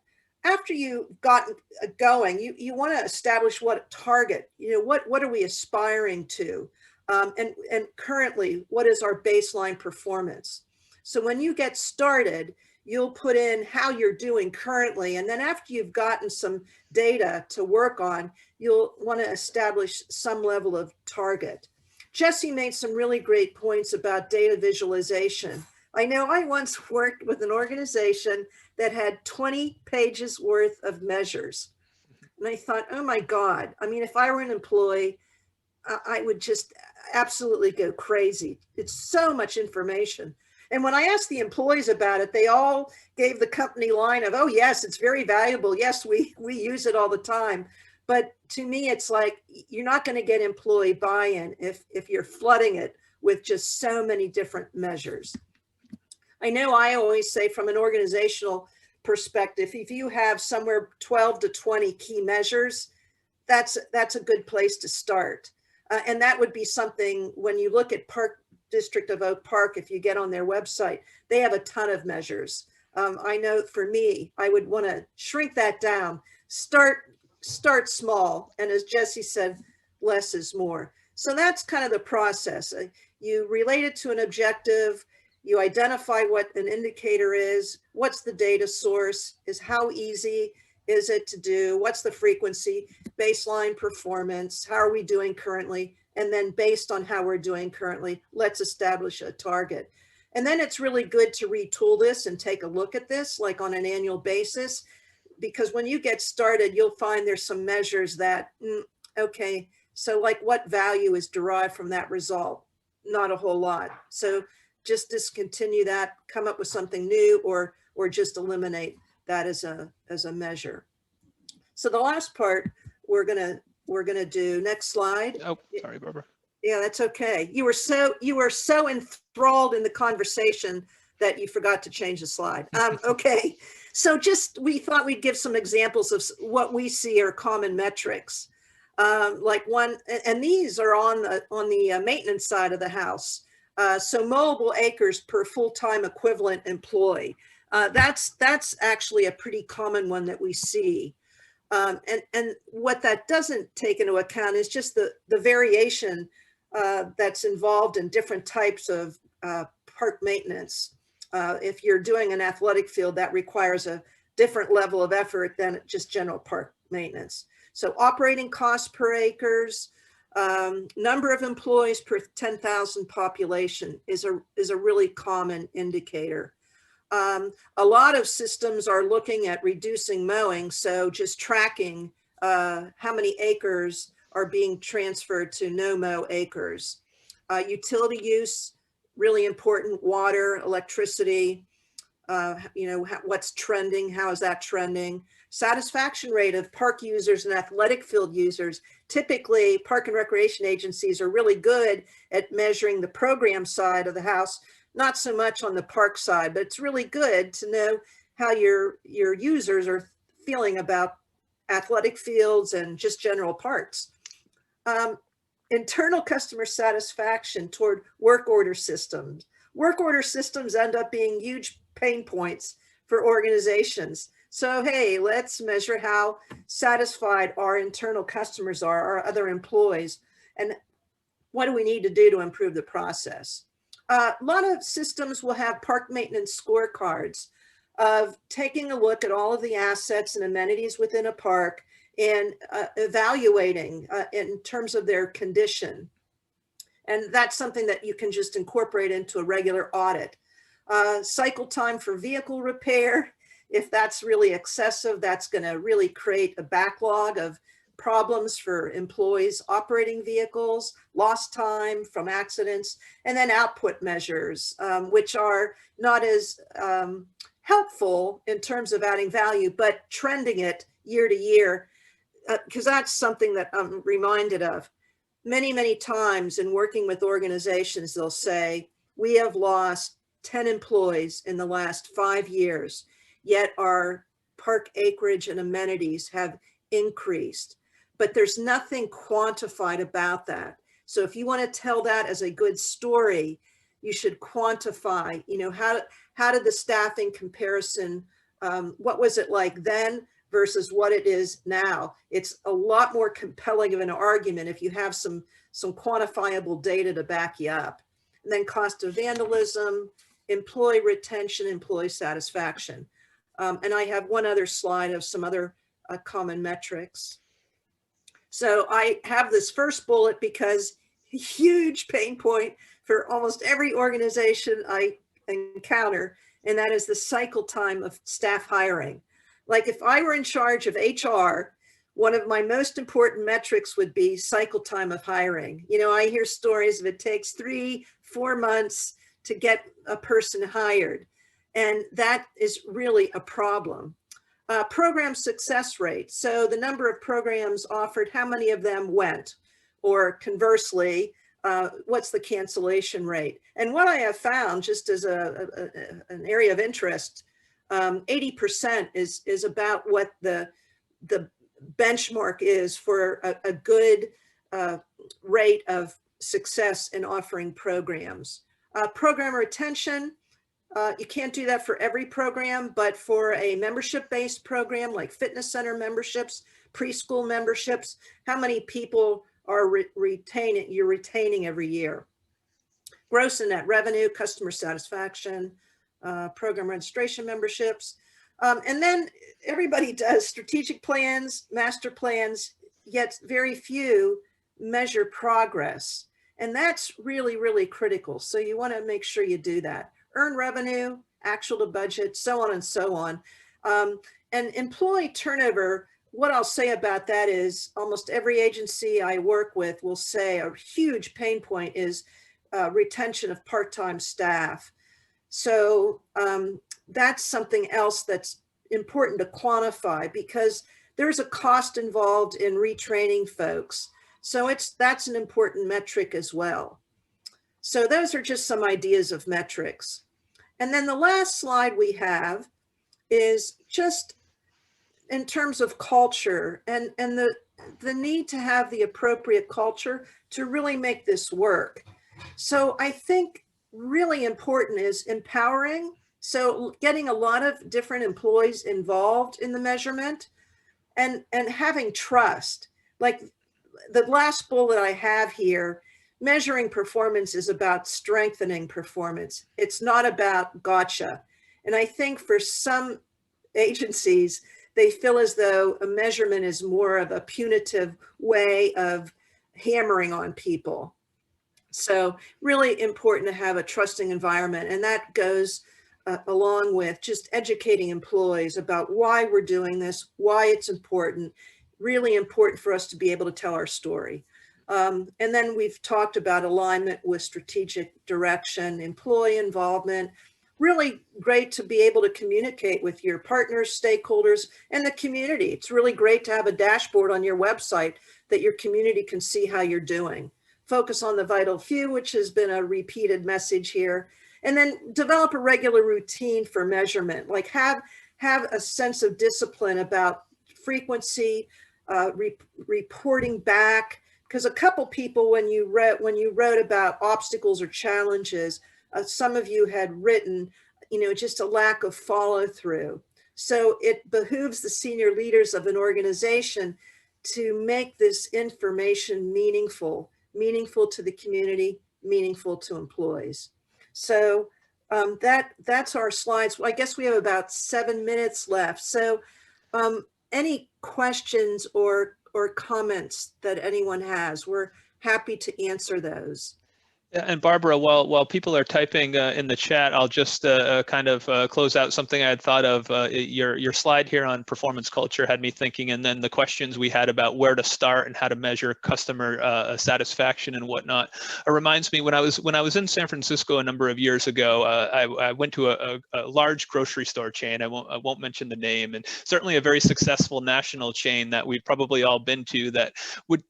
after you've gotten going, you want to establish what target, you know, what are we aspiring to? And currently, what is our baseline performance? So when you get started, you'll put in how you're doing currently. And then after you've gotten some data to work on, you'll want to establish some level of target. Jesse made some really great points about data visualization. I know I once worked with an organization that had 20 pages worth of measures. And I thought, oh my God, I mean, if I were an employee, I would just absolutely go crazy. It's so much information. And when I asked the employees about it, they all gave the company line of, oh yes, it's very valuable. Yes, we use it all the time. But to me, it's like, you're not going to get employee buy-in if you're flooding it with just so many different measures. I know I always say, from an organizational perspective, if you have somewhere 12 to 20 key measures, that's a good place to start. And that would be something, when you look at Park District of Oak Park, if you get on their website, they have a ton of measures. I know for me, I would want to shrink that down, start small. And as Jesse said, less is more. So that's kind of the process. You relate it to an objective, you identify what an indicator is, what's the data source, is how easy is it to do, what's the frequency, baseline performance, how are we doing currently, and then based on how we're doing currently, let's establish a target. And then it's really good to retool this and take a look at this, like on an annual basis, because when you get started, you'll find there's some measures that, okay, so like what value is derived from that result? Not a whole lot. So just discontinue that, come up with something new, or just eliminate that as a measure. So the last part we're gonna do, next slide. Oh, sorry, Barbara. Yeah, that's okay. You were so enthralled in the conversation that you forgot to change the slide. Okay, so we thought we'd give some examples of what we see are common metrics. Like one, and these are on the maintenance side of the house. So mowable acres per full-time equivalent employee. That's actually a pretty common one that we see. And what that doesn't take into account is just the variation that's involved in different types of park maintenance. If you're doing an athletic field, that requires a different level of effort than just general park maintenance. So operating costs per acres, number of employees per 10,000 population is a really common indicator. A lot of systems are looking at reducing mowing, so just tracking how many acres are being transferred to no-mow acres. Utility use, really important, water, electricity, what's trending, how is that trending? Satisfaction rate of park users and athletic field users. Typically, park and recreation agencies are really good at measuring the program side of the house, not so much on the park side, but it's really good to know how your users are feeling about athletic fields and just general parks. Internal customer satisfaction toward work order systems. Work order systems end up being huge pain points for organizations. So, hey, let's measure how satisfied our internal customers are, our other employees, and what do we need to do to improve the process? A lot of systems will have park maintenance scorecards of taking a look at all of the assets and amenities within a park and evaluating in terms of their condition. And that's something that you can just incorporate into a regular audit. Cycle time for vehicle repair. If that's really excessive, that's going to really create a backlog of problems for employees operating vehicles, lost time from accidents, and then output measures, which are not as helpful in terms of adding value, but trending it year to year, because that's something that I'm reminded of. Many, many times in working with organizations, they'll say, we have lost 10 employees in the last 5 years, yet our park acreage and amenities have increased. But there's nothing quantified about that. So if you want to tell that as a good story, you should quantify, how did the staffing comparison, what was it like then versus what it is now? It's a lot more compelling of an argument if you have some quantifiable data to back you up. And then cost of vandalism, employee retention, employee satisfaction. And I have one other slide of some other common metrics. So I have this first bullet because huge pain point for almost every organization I encounter, and that is the cycle time of staff hiring. Like if I were in charge of HR, one of my most important metrics would be cycle time of hiring. I hear stories of it takes 3-4 months to get a person hired, and that is really a problem. Program success rate. So the number of programs offered, how many of them went? Or conversely, what's the cancellation rate? And what I have found, just as an area of interest, 80% is about what the benchmark is for a good rate of success in offering programs. Program retention. You can't do that for every program, but for a membership-based program like fitness center memberships, preschool memberships, how many people are you're retaining every year? Gross and net revenue, customer satisfaction, program registration memberships. And then everybody does strategic plans, master plans, yet very few measure progress. And that's really, really critical. So you want to make sure you do that. Earn revenue, actual to budget, so on and so on. And employee turnover, what I'll say about that is almost every agency I work with will say a huge pain point is retention of part-time staff. So that's something else that's important to quantify because there's a cost involved in retraining folks. So that's an important metric as well. So those are just some ideas of metrics. And then the last slide we have is just in terms of culture and the need to have the appropriate culture to really make this work. So I think really important is empowering. So getting a lot of different employees involved in the measurement and having trust. Like the last bullet I have here, measuring performance is about strengthening performance. It's not about gotcha. And I think for some agencies, they feel as though a measurement is more of a punitive way of hammering on people. So really important to have a trusting environment. And that goes along with just educating employees about why we're doing this, why it's important. really important for us to be able to tell our story. And then we've talked about alignment with strategic direction, employee involvement. Really great to be able to communicate with your partners, stakeholders, and the community. It's really great to have a dashboard on your website that your community can see how you're doing. Focus on the vital few, which has been a repeated message here. And then develop a regular routine for measurement, like have a sense of discipline about frequency, reporting back. Because a couple people, when you wrote about obstacles or challenges, some of you had written, just a lack of follow through. So it behooves the senior leaders of an organization to make this information meaningful to the community, meaningful to employees. So that's our slides. Well, I guess we have about 7 minutes left. So any questions or comments that anyone has, we're happy to answer those. Yeah, and Barbara, while people are typing in the chat, I'll just kind of close out something I had thought of. Your slide here on performance culture had me thinking, and then the questions we had about where to start and how to measure customer satisfaction and whatnot. It reminds me when I was in San Francisco a number of years ago. I went to a large grocery store chain. I won't mention the name, and certainly a very successful national chain that we've probably all been to that would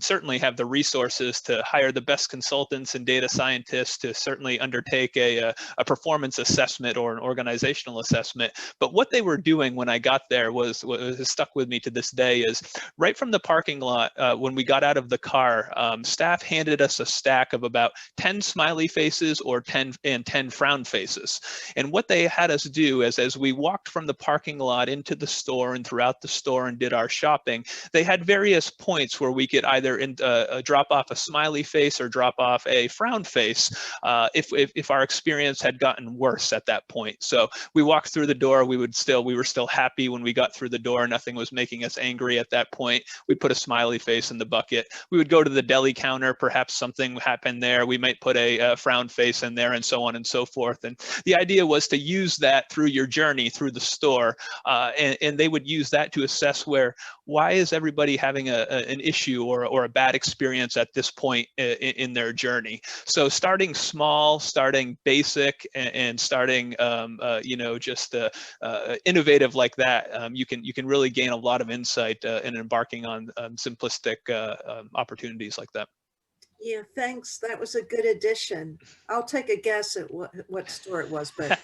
certainly have the resources to hire the best consultants and data scientists to certainly undertake a performance assessment or an organizational assessment. But what they were doing when I got there was stuck with me to this day is right from the parking lot, when we got out of the car, staff handed us a stack of about 10 smiley faces or 10 frown faces. And what they had us do is as we walked from the parking lot into the store and throughout the store and did our shopping, they had various points where we could either drop off a smiley face or drop off a frown face if our experience had gotten worse at that point. So we walked through the door, we were still happy when we got through the door, nothing was making us angry at that point. We put a smiley face in the bucket. We would go to the deli counter, perhaps something happened there, we might put a frown face in there, and so on and so forth. And the idea was to use that through your journey through the store, and they would use that to assess why is everybody having an issue or a bad experience at this point in their journey. So starting small, starting basic, and starting just innovative like that, you can really gain a lot of insight in embarking on simplistic opportunities like that. Yeah, thanks. That was a good addition. I'll take a guess at what store it was, but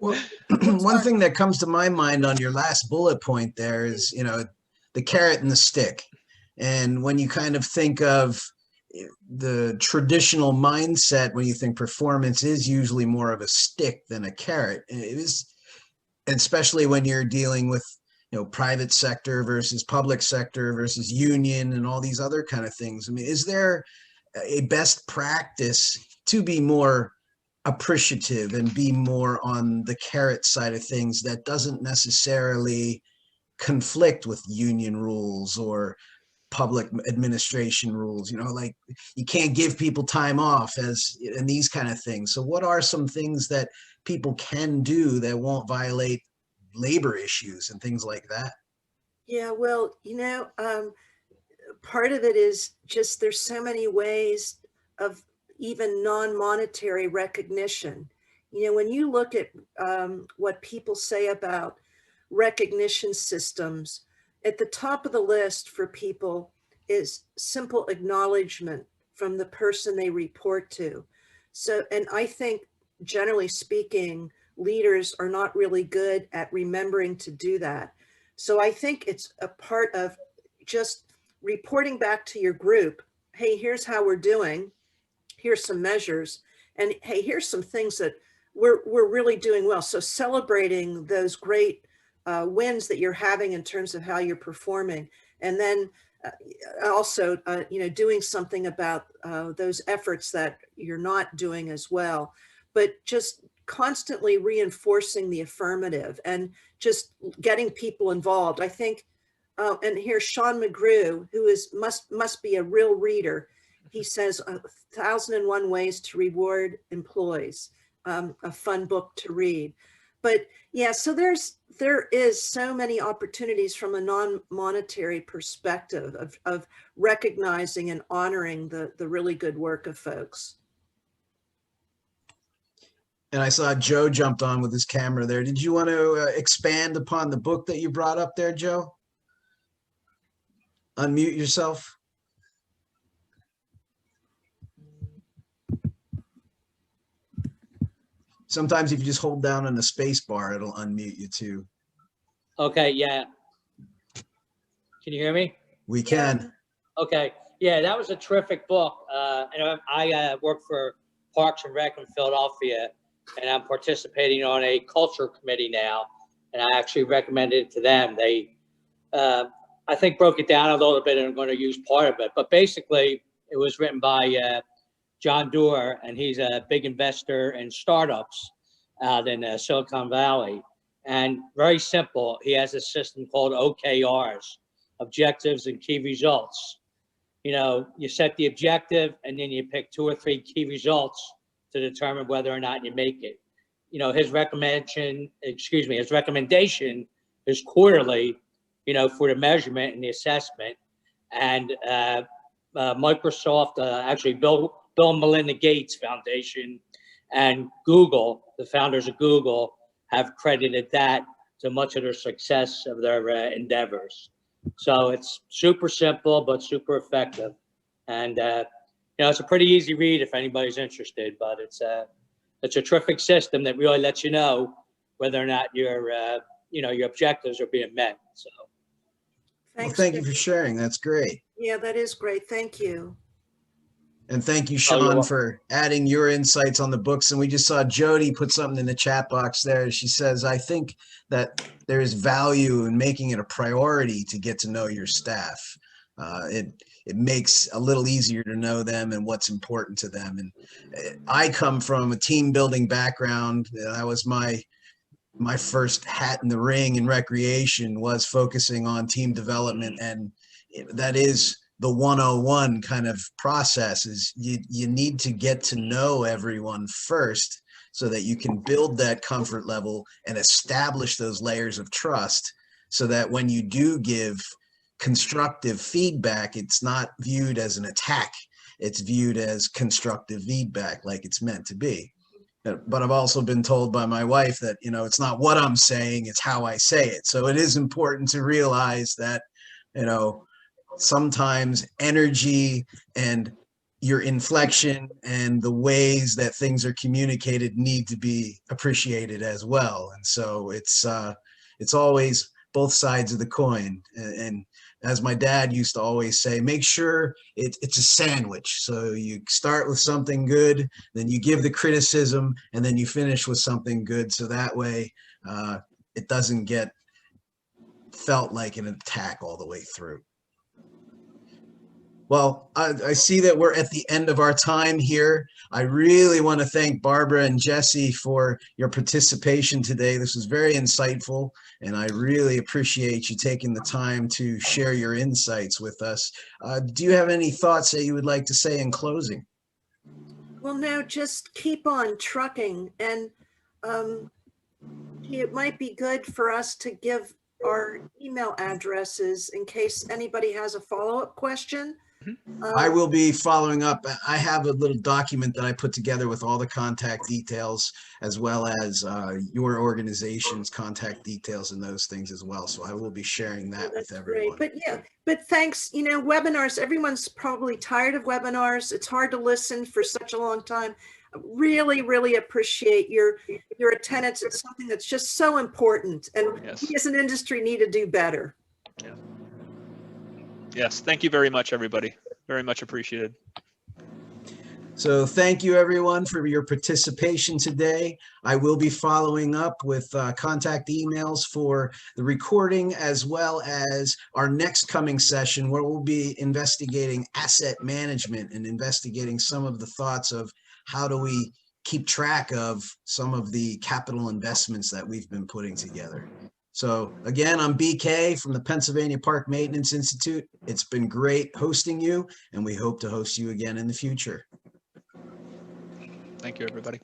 well, one thing that comes to my mind on your last bullet point there is, the carrot and the stick. And when you kind of think of the traditional mindset, when you think performance is usually more of a stick than a carrot, it is, especially when you're dealing with private sector versus public sector versus union and all these other kind of things. I mean, is there a best practice to be more appreciative and be more on the carrot side of things that doesn't necessarily conflict with union rules or public administration rules? Like you can't give people time off and these kind of things. So what are some things that people can do that won't violate labor issues and things like that? Yeah, well, part of it is just there's so many ways of even non-monetary recognition. When you look at what people say about recognition systems, at the top of the list for people is simple acknowledgement from the person they report to. So, and I think generally speaking, leaders are not really good at remembering to do that. So I think it's a part of just reporting back to your group, hey, here's how we're doing, here's some measures, and hey, here's some things that we're really doing well. So celebrating those great wins that you're having in terms of how you're performing. And then also, doing something about those efforts that you're not doing as well, but just constantly reinforcing the affirmative and just getting people involved. I think, and here's Sean McGrew, who must be a real reader. He says 1,001 Ways to Reward Employees, a fun book to read. But yeah, so there is so many opportunities from a non-monetary perspective of recognizing and honoring the really good work of folks. And I saw Joe jumped on with his camera there. Did you want to expand upon the book that you brought up there, Joe? Unmute yourself. Sometimes if you just hold down on the space bar, it'll unmute you too. Okay, yeah. Can you hear me? We can. Okay, yeah, that was a terrific book. And I work for Parks and Rec in Philadelphia, and I'm participating on a culture committee now, and I actually recommended it to them. They, I think, broke it down a little bit, and I'm going to use part of it. But basically, it was written by John Doerr, and he's a big investor in startups out in Silicon Valley. And very simple, he has a system called OKRs, objectives and key results. You know, you set the objective and then you pick 2 or 3 key results to determine whether or not you make it. You know, his recommendation is quarterly, you know, for the measurement and the assessment. And Microsoft, actually Bill and Melinda Gates Foundation and Google, the founders of Google, have credited that to much of their success of their endeavors. So it's super simple, but super effective. And, you know, it's a pretty easy read if anybody's interested, but it's a terrific system that really lets you know whether or not your, you know, your objectives are being met. So. Thanks. Well, thank you for sharing. That's great. Yeah, that is great. Thank you. And thank you, Sean, for adding your insights on the books. And we just saw Jody put something in the chat box there. She says, I think that there is value in making it a priority to get to know your staff. It makes a little easier to know them and what's important to them. And I come from a team building background. That was my first hat in the ring in recreation, was focusing on team development. And that is the 101 kind of process. Is you need to get to know everyone first so that you can build that comfort level and establish those layers of trust, so that when you do give constructive feedback, it's not viewed as an attack. It's viewed as constructive feedback, like it's meant to be. But I've also been told by my wife that, you know, it's not what I'm saying, it's how I say it. So it is important to realize that, you know, sometimes energy and your inflection and the ways that things are communicated need to be appreciated as well. And so it's always both sides of the coin. And as my dad used to always say, make sure it's a sandwich. So you start with something good, then you give the criticism, and then you finish with something good. So that way it doesn't get felt like an attack all the way through. Well, I see that we're at the end of our time here. I really want to thank Barbara and Jesse for your participation today. This was very insightful, and I really appreciate you taking the time to share your insights with us. Do you have any thoughts that you would like to say in closing? Well, no, just keep on trucking. And it might be good for us to give our email addresses in case anybody has a follow-up question. I will be following up. I have a little document that I put together with all the contact details, as well as your organization's contact details and those things as well. So I will be sharing that with everyone. Great. But yeah, but thanks. You know, webinars, everyone's probably tired of webinars. It's hard to listen for such a long time. Really, really appreciate your attendance. It's something that's just so important, and we as an industry need to do better. Yeah. Yes, thank you very much, everybody. Very much appreciated. So thank you, everyone, for your participation today. I will be following up with contact emails for the recording, as well as our next coming session, where we'll be investigating asset management and investigating some of the thoughts of how do we keep track of some of the capital investments that we've been putting together. So again, I'm BK from the Pennsylvania Park Maintenance Institute. It's been great hosting you, and we hope to host you again in the future. Thank you, everybody.